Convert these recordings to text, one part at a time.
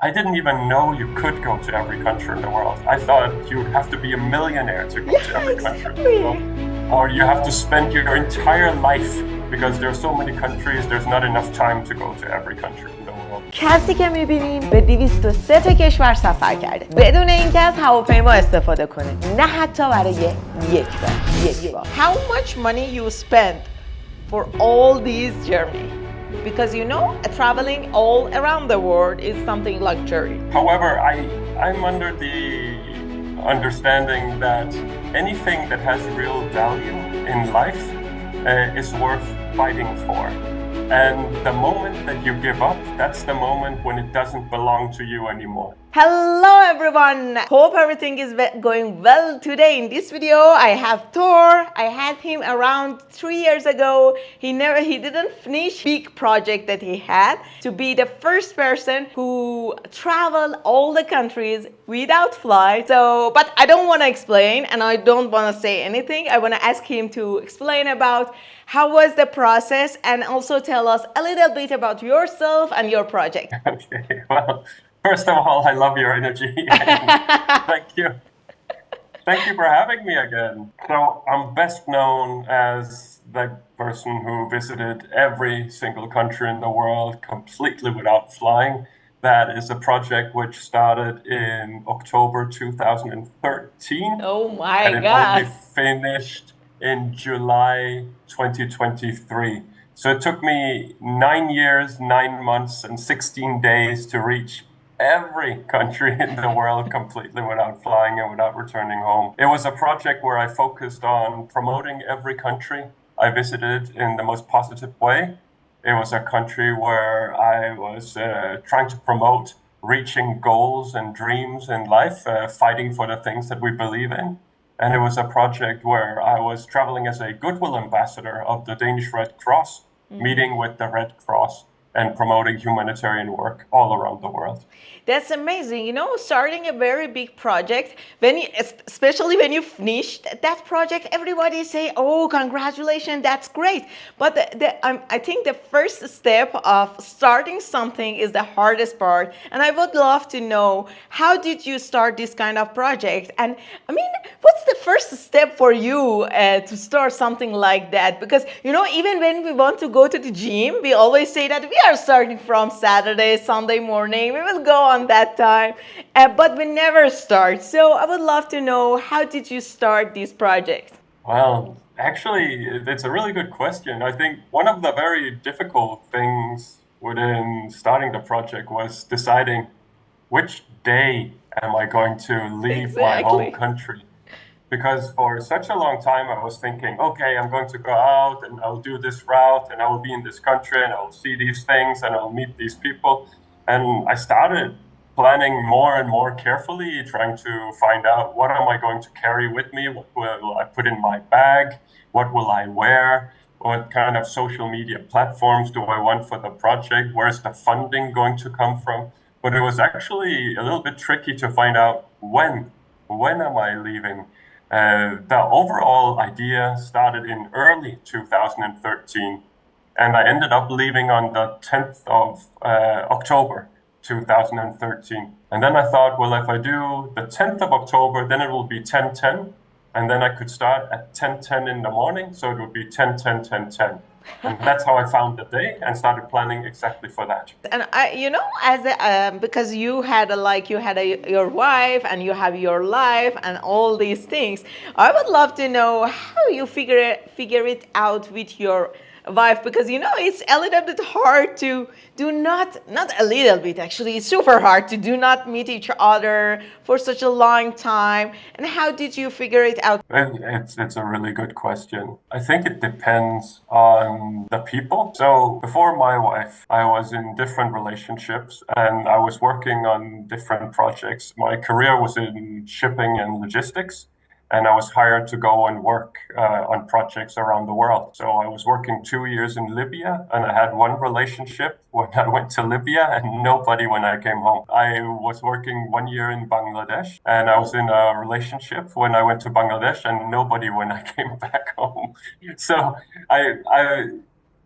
I didn't even know you could go to every country in the world. I thought you'd have to be a millionaire to go to every country in the world. Or you have to spend your entire life because there are so many countries, there's not enough time to go to every country in the world. کسی که میبینین به 203 تا کشور سفر کرده بدون اینکه از هواپیما استفاده کنه، نه حتی برای یک بار. How much money you spend for all these journey? Because you know, traveling all around the world is something luxury. However, I'm under the understanding that anything that has real value in life is worth fighting for. And the moment that you give up, that's the moment when it doesn't belong to you anymore. Hello everyone! Hope everything is going well. Today in this video I have Thor. I had him around 3 years ago. He didn't finish big project that he had to be the first person who traveled all the countries without flight. But I don't want to explain and I don't want to say anything. I want to ask him to explain about how was the process and also tell us a little bit about yourself and your project. Okay, well, first of all, I love your energy. Thank you. Thank you for having me again. So I'm best known as the person who visited every single country in the world completely without flying. That is a project which started in October 2013. Oh my and it God. only finished in July 2023. So it took me 9 years, 9 months, and 16 days to reach every country in the world completely without flying and without returning home. It was a project where I focused on promoting every country I visited in the most positive way. It was a country where I was trying to promote reaching goals and dreams in life, fighting for the things that we believe in. And it was a project where I was traveling as a goodwill ambassador of the Danish Red Cross, meeting with the Red Cross and promoting humanitarian work all around the world. That's amazing. You know, starting a very big project, especially when you finished that project, everybody say, "Oh, congratulations, that's great." But I think the first step of starting something is the hardest part. And I would love to know, how did you start this kind of project? And I mean, what's the first step for you to start something like that? Because, you know, even when we want to go to the gym, we always say that we are starting from Saturday, Sunday morning. We will go on that time, but we never start. So I would love to know, how did you start this project? Well, actually, it's a really good question. I think one of the very difficult things within starting the project was deciding which day am I going to leave my home country. Because for such a long time I was thinking, okay, I'm going to go out and I'll do this route and I will be in this country and I'll see these things and I'll meet these people. And I started planning more and more carefully, trying to find out, what am I going to carry with me? What will I put in my bag? What will I wear? What kind of social media platforms do I want for the project? Where's the funding going to come from? But it was actually a little bit tricky to find out when am I leaving? The overall idea started in early 2013, and I ended up leaving on the 10th of October 2013. And then I thought, well, if I do the 10th of October, then it will be 10:10, and then I could start at 10:10 in the morning, so it would be 10:10. And that's how I found the day and started planning exactly for that. And you know, as because you had your wife and you have your life and all these things, I would love to know how you figure it out with your wife, because you know it's a little bit hard to not a little bit, actually it's super hard to do not meet each other for such a long time. And how did you figure it out? It's a really good question. I think it depends on the people. So before my wife, I was in different relationships and I was working on different projects. My career was in shipping and logistics, and I was hired to go and work on projects around the world. So I was working 2 years in Libya, and I had one relationship when I went to Libya and nobody when I came home. I was working 1 year in Bangladesh, and I was in a relationship when I went to Bangladesh and nobody when I came back home. So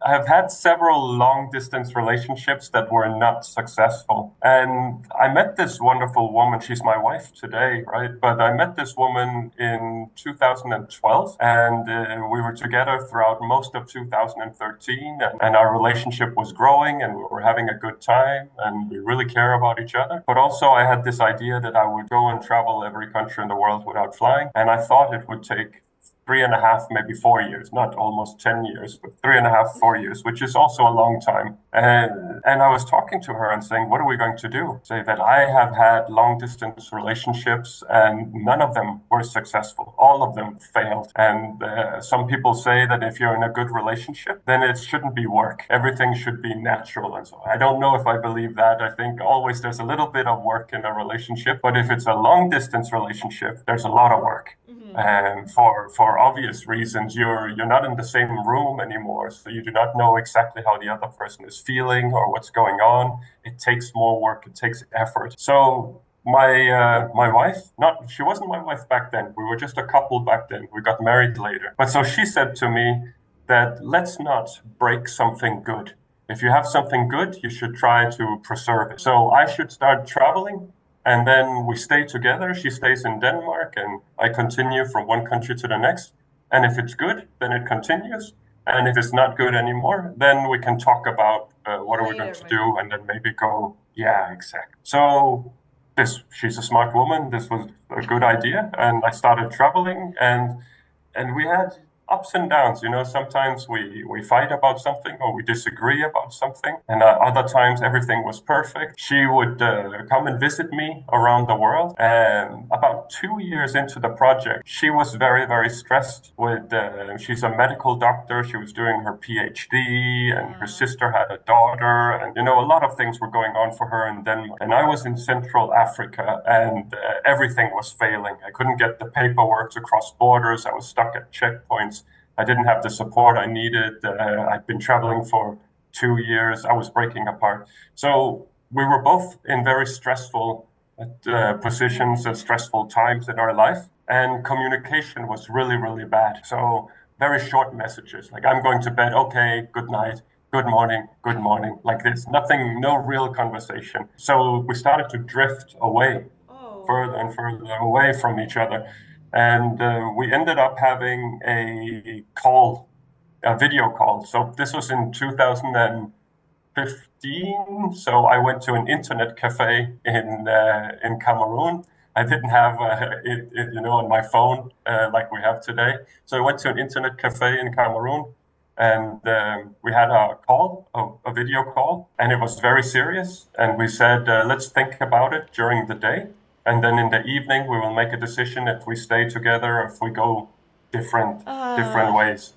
I've had several long distance relationships that were not successful. And I met this wonderful woman. She's my wife today, right? But I met this woman in 2012, and we were together throughout most of 2013. And our relationship was growing, and we were having a good time, and we really care about each other. But also, I had this idea that I would go and travel every country in the world without flying. And I thought it would take 3.5, maybe 4 years, not almost 10 years, but 3.5, 4 years, which is also a long time. And I was talking to her and saying, what are we going to do? Say that I have had long distance relationships and none of them were successful. All of them failed. And some people say that if you're in a good relationship, then it shouldn't be work. Everything should be natural. And so I don't know if I believe that. I think always there's a little bit of work in a relationship, but if it's a long distance relationship, there's a lot of work. And for obvious reasons, you're not in the same room anymore, so you do not know exactly how the other person is feeling or what's going on. It takes more work, it takes effort. So my wife, she wasn't my wife back then. We were just a couple back then. We got married later. But so she said to me that let's not break something good. If you have something good, you should try to preserve it. So I should start traveling. And then we stay together. She stays in Denmark, and I continue from one country to the next. And if it's good, then it continues. And if it's not good anymore, then we can talk about what are we going to do, and then maybe go, yeah, exactly. So she's a smart woman. This was a good idea. And I started traveling, and we had ups and downs. Sometimes we fight about something or we disagree about something, and other times everything was perfect. She would come and visit me around the world, and about 2 years into the project, she was very, very stressed with, she's a medical doctor. She was doing her PhD, and her sister had a daughter, and a lot of things were going on for her in Denmark. And I was in Central Africa, and everything was failing. I couldn't get the paperwork to cross borders. I was stuck at checkpoints. I didn't have the support I needed. I'd been traveling for 2 years. I was breaking apart. So we were both in very stressful positions and stressful times in our life. And communication was really, really bad. So very short messages, like I'm going to bed, okay, good night, good morning, like this. Nothing, no real conversation. So we started to drift away, further and further away from each other. And we ended up having a video call. So this was in 2015. So I went to an internet cafe in Cameroon. I didn't have it on my phone like we have today. So I went to an internet cafe in Cameroon, and we had a video call, and it was very serious. And we said, let's think about it during the day. And then in the evening, we will make a decision if we stay together or if we go different ways.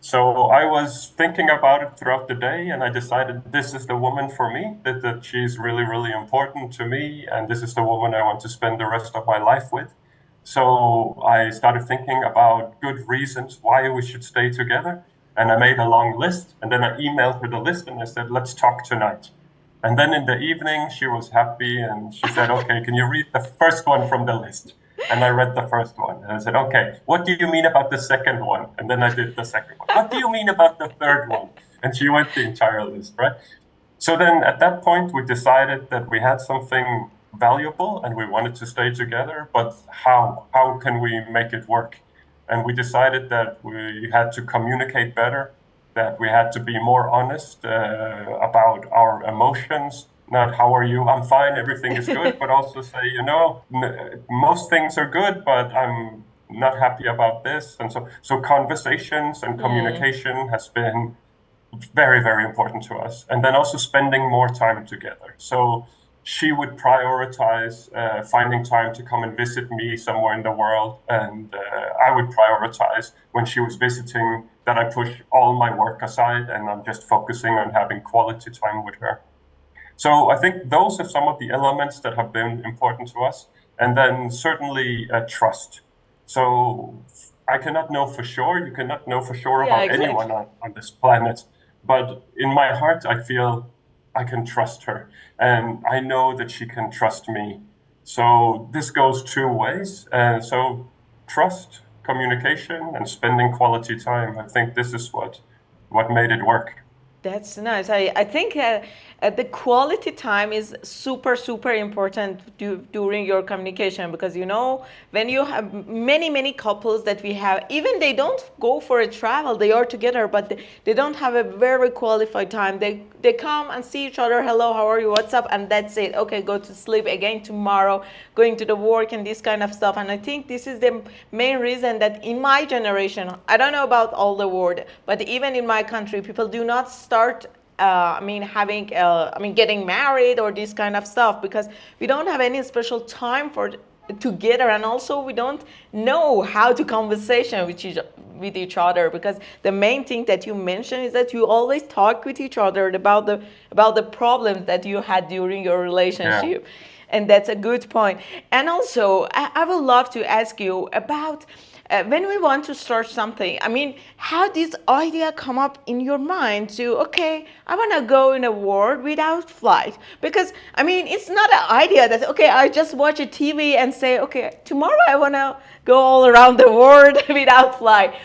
So I was thinking about it throughout the day, and I decided this is the woman for me, that she's really, really important to me, and this is the woman I want to spend the rest of my life with. So I started thinking about good reasons why we should stay together, and I made a long list, and then I emailed her the list, and I said, let's talk tonight. And then in the evening, she was happy, and she said, okay, can you read the first one from the list? And I read the first one, and I said, okay, what do you mean about the second one? And then I did the second one. What do you mean about the third one? And she went the entire list, right? So then at that point, we decided that we had something valuable and we wanted to stay together, but how? How can we make it work? And we decided that we had to communicate better, that we had to be more honest about our emotions. Not how are you? I'm fine, everything is good, but also say, most things are good, but I'm not happy about this. And so conversations and communication has been very, very important to us. And then also spending more time together. So she would prioritize finding time to come and visit me somewhere in the world. And I would prioritize when she was visiting that I push all my work aside and I'm just focusing on having quality time with her. So I think those are some of the elements that have been important to us. And then certainly trust. So I cannot know for sure. You cannot know for sure about anyone on this planet. But in my heart, I feel I can trust her. And I know that she can trust me. So this goes two ways. So trust, communication, and spending quality time. I think this is what made it work. That's nice. I think the quality time is super, super important during your communication, because, when you have many couples that we have, even they don't go for a travel, they are together, but they don't have a very qualified time. They come and see each other, hello, how are you, what's up, and that's it. Okay, go to sleep again tomorrow, going to the work and this kind of stuff. And I think this is the main reason that in my generation, I don't know about all the world, but even in my country, people do not start getting married or this kind of stuff, because we don't have any special time for together, and also we don't know how to conversation with each other, because the main thing that you mentioned is that you always talk with each other about the problems that you had during your relationship. Yeah. And that's a good point. And also, I would love to ask you about when we want to start something. How this idea come up in your mind to, okay, I want to go in a world without flight? Because, it's not an idea that, okay, I just watch a TV and say, okay, tomorrow I want to go all around the world without flight.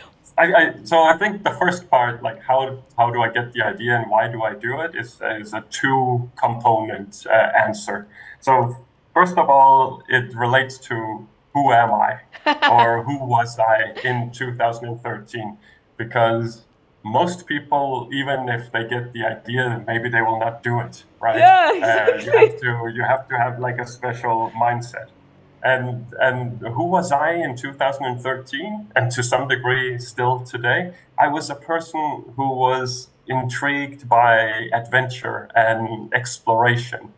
So I think the first part, like how do I get the idea and why do I do it, is a two-component answer. So first of all, it relates to who am I, or who was I in 2013? Because most people, even if they get the idea, maybe they will not do it, right? Yeah, exactly. You have to have like a special mindset. And who was I in 2013? And to some degree still today, I was a person who was intrigued by adventure and exploration.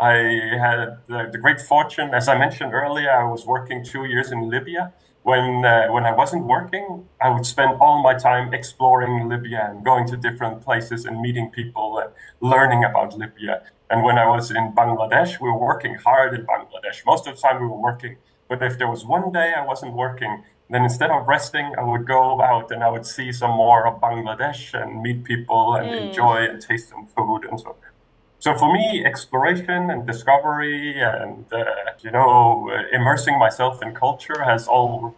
I had the great fortune, as I mentioned earlier, I was working 2 years in Libya. When I wasn't working, I would spend all my time exploring Libya and going to different places and meeting people and learning about Libya. And when I was in Bangladesh, we were working hard in Bangladesh. Most of the time we were working. But if there was one day I wasn't working, then instead of resting, I would go out and I would see some more of Bangladesh and meet people and enjoy and taste some food and so on. So for me, exploration and discovery and, immersing myself in culture has all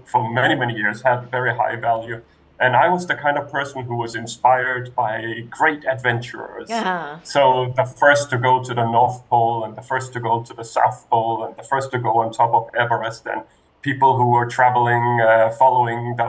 for many years had very high value. And I was the kind of person who was inspired by great adventurers. Yeah. So the first to go to the North Pole and the first to go to the South Pole and the first to go on top of Everest, and people who were traveling, following the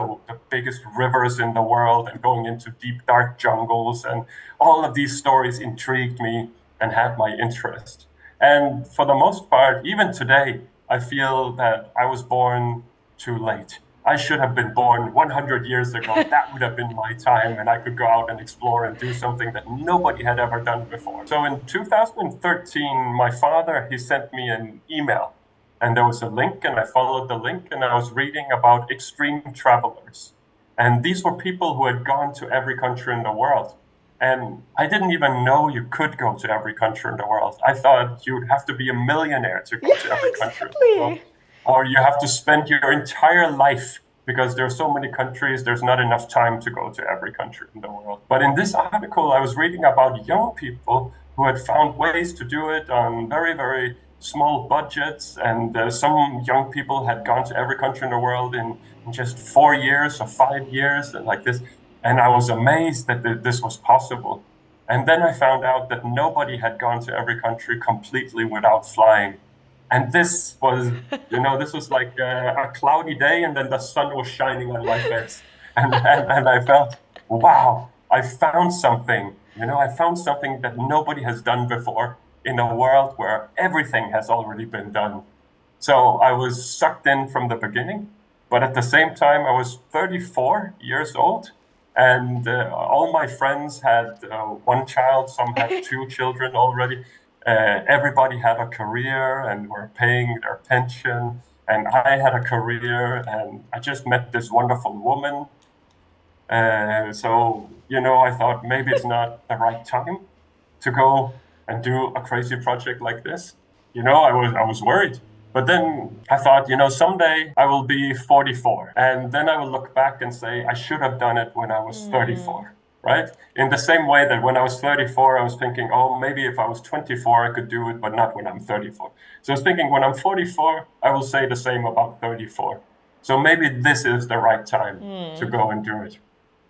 biggest rivers in the world and going into deep, dark jungles. And all of these stories intrigued me and had my interest. And for the most part, even today, I feel that I was born too late. I should have been born 100 years ago. That would have been my time, and I could go out and explore and do something that nobody had ever done before. So in 2013, my father, he sent me an email. And there was a link, and I followed the link, and I was reading about extreme travelers. And these were people who had gone to every country in the world. And I didn't even know you could go to every country in the world. I thought you'd have to be a millionaire to go to every country in the world. Or you have to spend your entire life, because there are so many countries, there's not enough time to go to every country in the world. But in this article, I was reading about young people who had found ways to do it on very, very small budgets, and some young people had gone to every country in the world in just 4 years or 5 years, and like this. And I was amazed that this was possible. And then I found out that nobody had gone to every country completely without flying. And this was, this was like a cloudy day, and then the sun was shining on my face. And I felt, wow, I found something. I found something that nobody has done before in a world where everything has already been done. So I was sucked in from the beginning. But at the same time, I was 34 years old. And all my friends had one child. Some had 2 children already. Everybody had a career and were paying their pension. And I had a career, and I just met this wonderful woman. So, I thought maybe it's not the right time to go and do a crazy project like this. I was worried. But then I thought, someday I will be 44. And then I will look back and say, I should have done it when I was 34. Right? In the same way that when I was 34, I was thinking, oh, maybe if I was 24, I could do it, but not when I'm 34. So I was thinking, when I'm 44, I will say the same about 34. So maybe this is the right time to go and do it.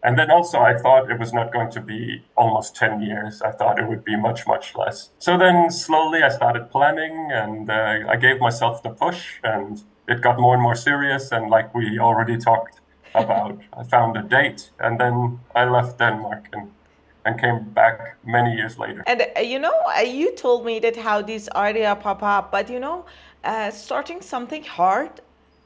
And then also I thought it was not going to be almost 10 years. I thought it would be much, much less. So then slowly I started planning, and I gave myself the push, and it got more and more serious. And like we already talked about, I found a date, and then I left Denmark and came back many years later. And you told me that how this idea pop up, but starting something hard,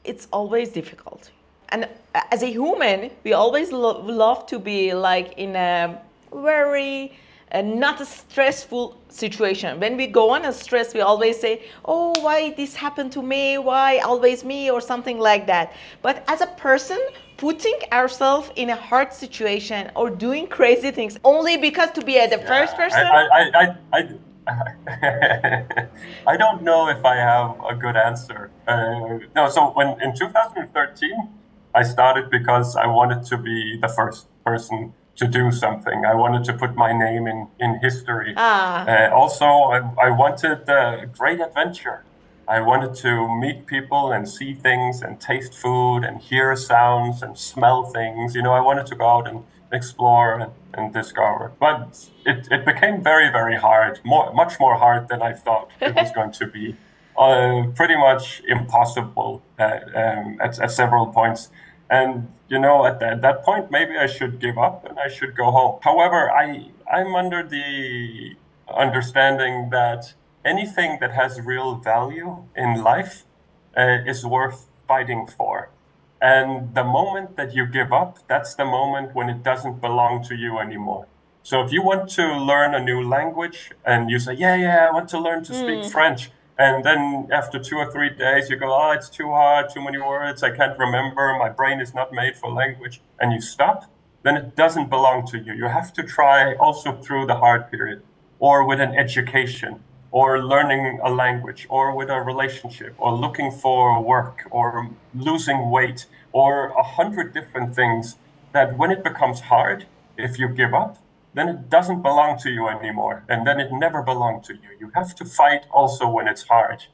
it's always difficult. And as a human, we always love to be like in a very not a stressful situation. When we go on a stress, we always say, oh, why this happened to me? Why always me? Or something like that. But as a person, putting ourselves in a hard situation or doing crazy things only because to be the first person? I don't know if I have a good answer. No, so when in 2013, I started because I wanted to be the first person to do something. I wanted to put my name in history. Also, I wanted a great adventure. I wanted to meet people and see things and taste food and hear sounds and smell things. I wanted to go out and explore and discover. But it became very, very hard, much more hard than I thought it was going to be. Pretty much impossible at several points. And, at that point, maybe I should give up and I should go home. However, I'm under the understanding that anything that has real value in life is worth fighting for. And the moment that you give up, that's the moment when it doesn't belong to you anymore. So if you want to learn a new language and you say, I want to learn to speak French, and then after 2 or 3 days you go, oh, it's too hard, too many words, I can't remember, my brain is not made for language, and you stop, then it doesn't belong to you. You have to try also through the hard period, or with an education, or learning a language, or with a relationship, or looking for work, or losing weight, or 100 different things that when it becomes hard, if you give up, then it doesn't belong to you anymore. And then it never belonged to you. You have to fight also when it's hard.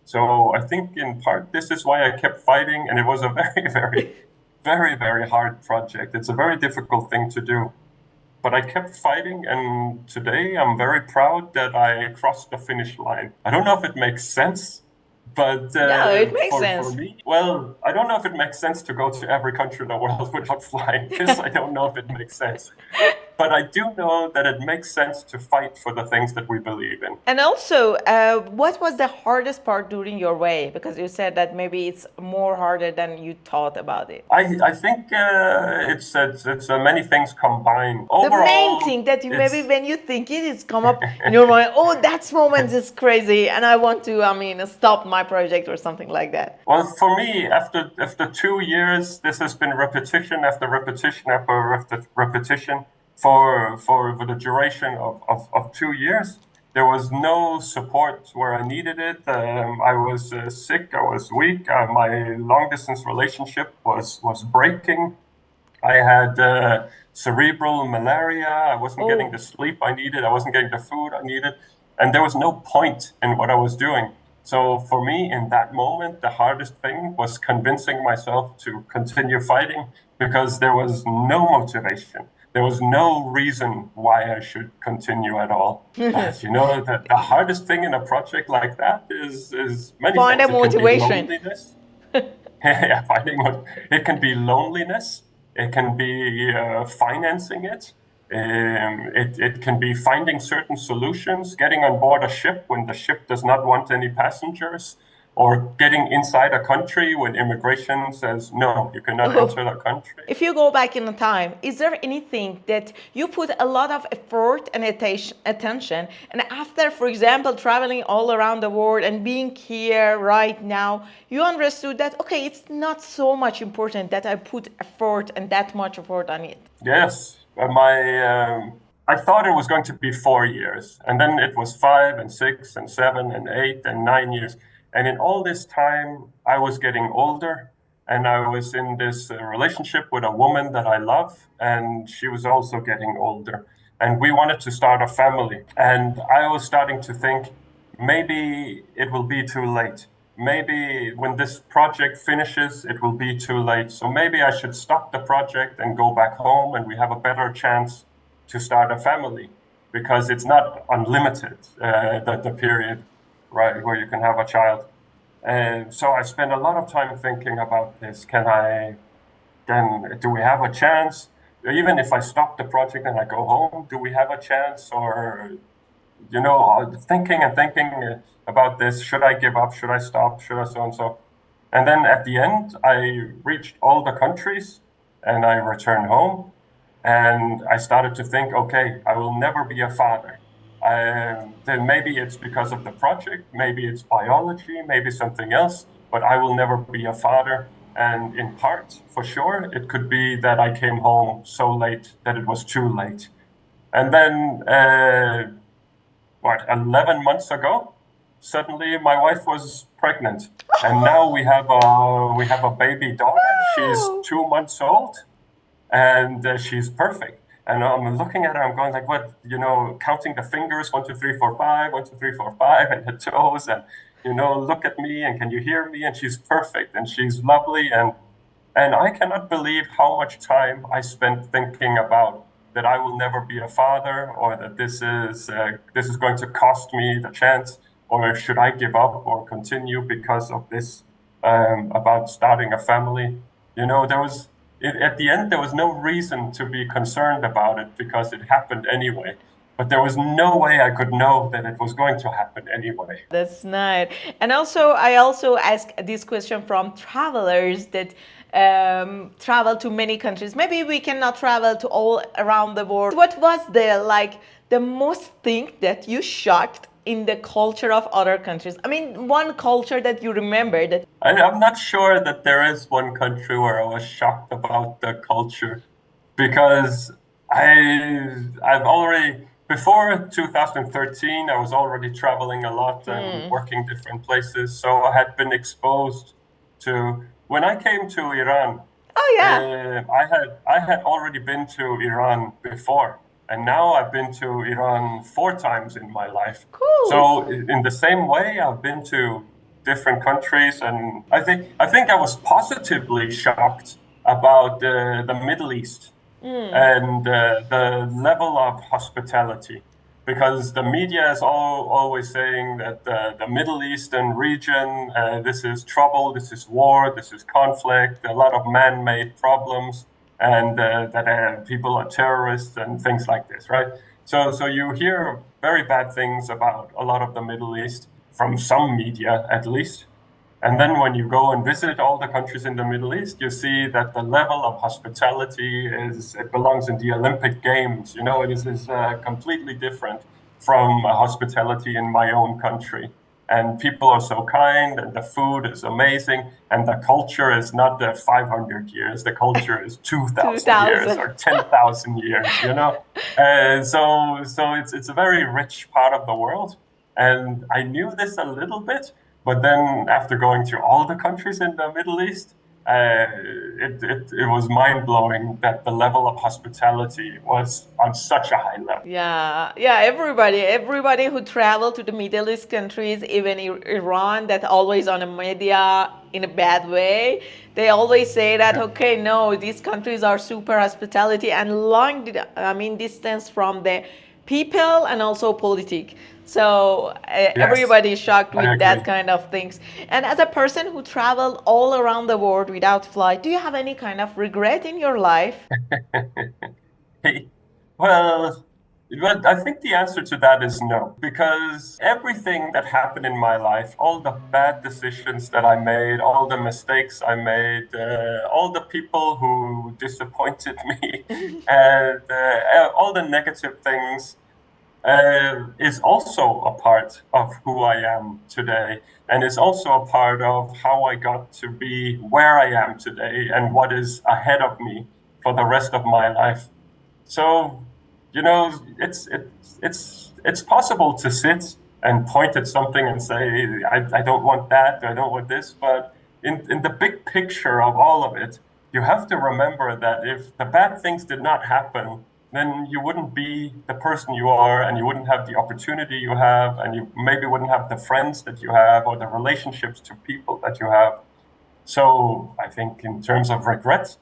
So I think in part, this is why I kept fighting. And it was a very, very, very, very hard project. It's a very difficult thing to do. But I kept fighting, and today I'm very proud that I crossed the finish line. I don't know if it makes sense, but no, it makes sense. For me, well, I don't know if it makes sense to go to every country in the world without flying, because I don't know if it makes sense. But I do know that it makes sense to fight for the things that we believe in. And also, what was the hardest part during your way? Because you said that maybe it's more harder than you thought about it. I think it's many things combined. Overall, the main thing that maybe when you think it's come up in your mind, oh, that moment is crazy, and I want to, stop my project or something like that. Well, for me, after 2 years, this has been repetition after repetition after repetition. For the duration of 2 years, there was no support where I needed it. I was sick, I was weak, my long-distance relationship was breaking. I had cerebral malaria, I wasn't getting the sleep I needed, I wasn't getting the food I needed, and there was no point in what I was doing. So for me, in that moment, the hardest thing was convincing myself to continue fighting, because there was no motivation. There was no reason why I should continue at all. But, the hardest thing in a project like that is many Find things. A motivation. It can be loneliness. It can be financing it. It can be finding certain solutions, getting on board a ship when the ship does not want any passengers, or getting inside a country when immigration says, no, you cannot enter the country. If you go back in the time, is there anything that you put a lot of effort and attention, and after, for example, traveling all around the world and being here right now, you understood that, okay, it's not so much important that I put effort and that much effort on it? Yes. I thought it was going to be 4 years, and then it was 5 and 6 and 7 and 8 and 9 years. And in all this time, I was getting older, and I was in this relationship with a woman that I love, and she was also getting older. And we wanted to start a family. And I was starting to think, maybe it will be too late. maybe when this project finishes, it will be too late. So maybe I should stop the project and go back home, and we have a better chance to start a family, because it's not unlimited, the period, right, where you can have a child. And so I spent a lot of time thinking about this. Do we have a chance? Even if I stop the project and I go home, do we have a chance? Or, thinking and thinking about this. Should I give up? Should I stop? Should I so and so? And then at the end, I reached all the countries and I returned home. And I started to think, okay, I will never be a father. Then maybe it's because of the project, maybe it's biology, maybe something else, but I will never be a father. And in part, for sure, it could be that I came home so late that it was too late. And then, 11 months ago, suddenly my wife was pregnant. And now we have a baby daughter. She's 2 months old, and she's perfect. And I'm looking at her, I'm going like, what, counting the fingers, 1, 2, 3, 4, 5, 1, 2, 3, 4, 5, and the toes, and, look at me, and can you hear me? And she's perfect, and she's lovely, and I cannot believe how much time I spent thinking about that I will never be a father, or that this is going to cost me the chance, or should I give up or continue because of this, about starting a family. At the end, there was no reason to be concerned about it because it happened anyway. But there was no way I could know that it was going to happen anyway. That's nice. And I also ask this question from travelers that travel to many countries. Maybe we cannot travel to all around the world. What was the most thing that you shocked in the culture of other countries? I mean, one culture that you remember that. I'm not sure that there is one country where I was shocked about the culture, because I've already, before 2013, I was already traveling a lot and working different places. So I had been exposed to, when I came to Iran, I had already been to Iran before. And now I've been to Iran 4 times in my life. Cool. So in the same way, I've been to different countries, and I think I was positively shocked about the Middle East and the level of hospitality, because the media is always saying that the Middle Eastern region, this is trouble, this is war, this is conflict, a lot of man-made problems. And that people are terrorists and things like this, right? So you hear very bad things about a lot of the Middle East from some media, at least. And then when you go and visit all the countries in the Middle East, you see that the level of hospitality it belongs in the Olympic Games. It is completely different from hospitality in my own country. And people are so kind, and the food is amazing, and the culture is not the 500 years. The culture is 2,000 years or 10,000 years. So it's a very rich part of the world, and I knew this a little bit, but then after going through all the countries in the Middle East, it was mind-blowing that the level of hospitality was on such a high level. Yeah, everybody who traveled to the Middle East countries, even Iran, that always on the media in a bad way, they always say that, okay, no, these countries are super hospitality and distance from the people and also politics. So everybody is shocked with that kind of things. And as a person who traveled all around the world without flight, do you have any kind of regret in your life? Well, I think the answer to that is no, because everything that happened in my life, all the bad decisions that I made, all the mistakes I made, all the people who disappointed me, and all the negative things, is also a part of who I am today, and is also a part of how I got to be where I am today and what is ahead of me for the rest of my life. So, it's possible to sit and point at something and say, I don't want that, I don't want this, but in the big picture of all of it, you have to remember that if the bad things did not happen, then you wouldn't be the person you are, and you wouldn't have the opportunity you have, and you maybe wouldn't have the friends that you have or the relationships to people that you have. So I think in terms of regret,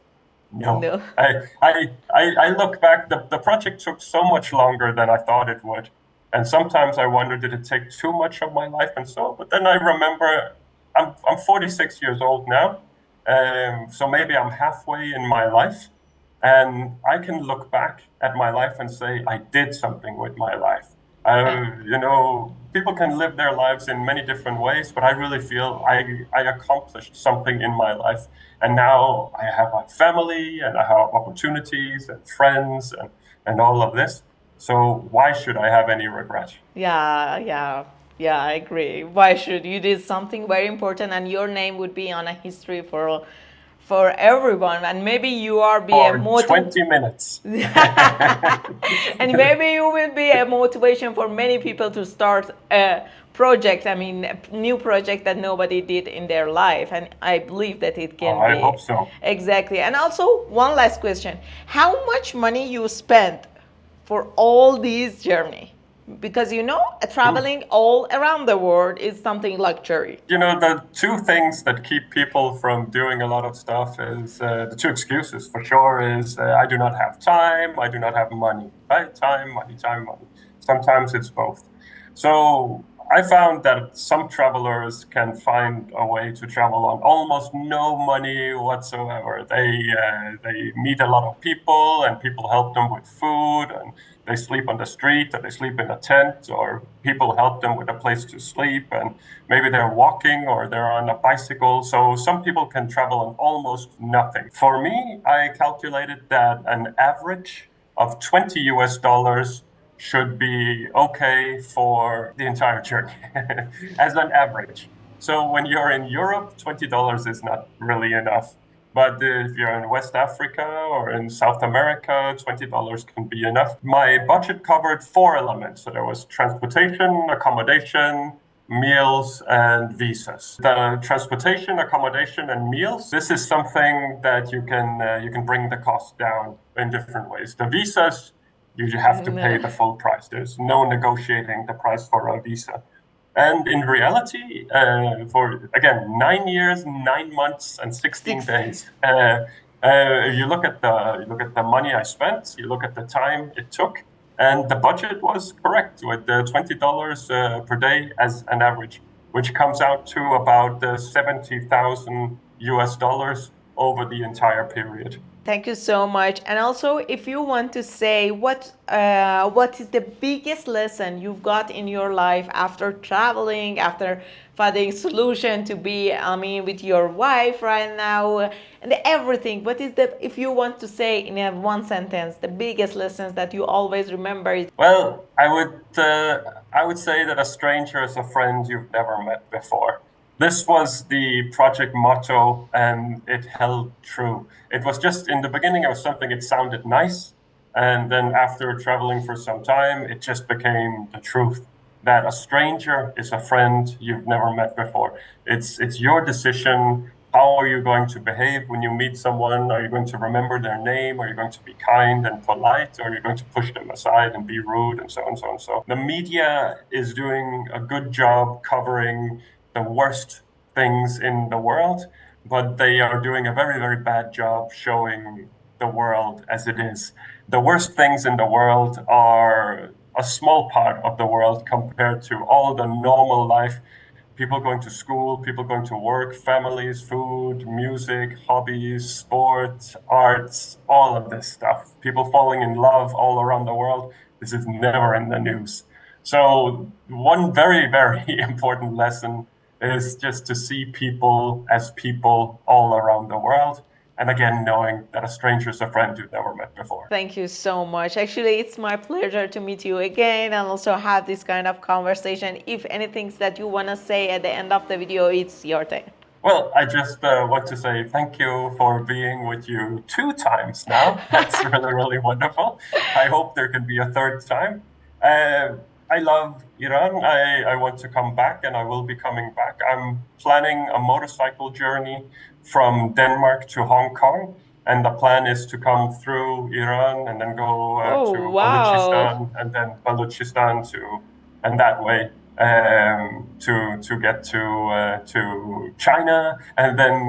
no. No. I look back, the project took so much longer than I thought it would. And sometimes I wonder, did it take too much of my life and so? But then I remember I'm 46 years old now. So maybe I'm halfway in my life. And I can look back at my life and say, I did something with my life. People can live their lives in many different ways, but I really feel I accomplished something in my life. And now I have a family and I have opportunities and friends and all of this. So why should I have any regret? Yeah, I agree. Why should you did something very important, and your name would be on a history for everyone, and maybe you are be for a 20 minutes. And maybe you will be a motivation for many people to start a project, a new project that nobody did in their life, and I believe that it can be. I hope so. Exactly. And also, one last question. How much money you spent for all these journey? Because traveling all around the world is something luxury. The two things that keep people from doing a lot of stuff is the two excuses for sure is I do not have time, I do not have money. Right? Time, money. Sometimes it's both. So I found that some travelers can find a way to travel on almost no money whatsoever. They meet a lot of people, and people help them with food, and they sleep on the street, or they sleep in a tent, or people help them with a place to sleep, and maybe they're walking or they're on a bicycle. So some people can travel on almost nothing. For me, I calculated that an average of $20 should be okay for the entire journey as an average. So when you're in Europe, $20 is not really enough. But if you're in West Africa or in South America, $20 can be enough. My budget covered 4 elements. So there was transportation, accommodation, meals, and visas. The transportation, accommodation, and meals, this is something that you can bring the cost down in different ways. The visas, you have to pay the full price. There's no negotiating the price for a visa. And in reality, for, again, 9 years, 9 months, and 16 days, you look at the money I spent, you look at the time it took, and the budget was correct with the $20 per day as an average, which comes out to about $70,000 over the entire period. Thank you so much. And also, if you want to say what is the biggest lesson you've got in your life after traveling, after finding solution to be, with your wife right now, and everything. What is if you want to say in one sentence, the biggest lessons that you always remember? Well, I would say that a stranger is a friend you've never met before. This was the project motto, and it held true. It was just, in the beginning, it was something, it sounded nice. And then after traveling for some time, it just became the truth that a stranger is a friend you've never met before. It's your decision. How are you going to behave when you meet someone? Are you going to remember their name? Are you going to be kind and polite? Or are you going to push them aside and be rude, and so on and so and so? The media is doing a good job covering the worst things in the world, but they are doing a very, very bad job showing the world as it is. The worst things in the world are a small part of the world compared to all the normal life. People going to school, people going to work, families, food, music, hobbies, sports, arts, all of this stuff. People falling in love all around the world. This is never in the news. So one very, very important lesson is just to see people as people all around the world. And again, knowing that a stranger is a friend you've never met before. Thank you so much. Actually, it's my pleasure to meet you again and also have this kind of conversation. If anything that you want to say at the end of the video, it's your turn. Well, I just want to say thank you for being with you 2 times now. That's really, really wonderful. I hope there can be a 3rd time. I love Iran. I want to come back, and I will be coming back. I'm planning a motorcycle journey from Denmark to Hong Kong And the plan is to come through Iran and then go to Balochistan and then Balochistan and that way to get to China and then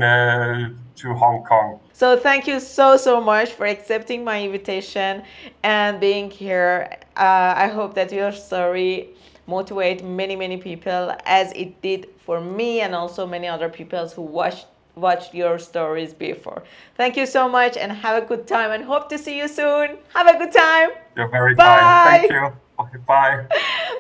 to Hong Kong. So thank you so much for accepting my invitation and being here. I hope that your story motivate many people as it did for me and also many other people who watched your stories before. Thank you so much and have a good time and hope to see you soon. Have a good time. You're very Bye. kind. Thank you. Bye.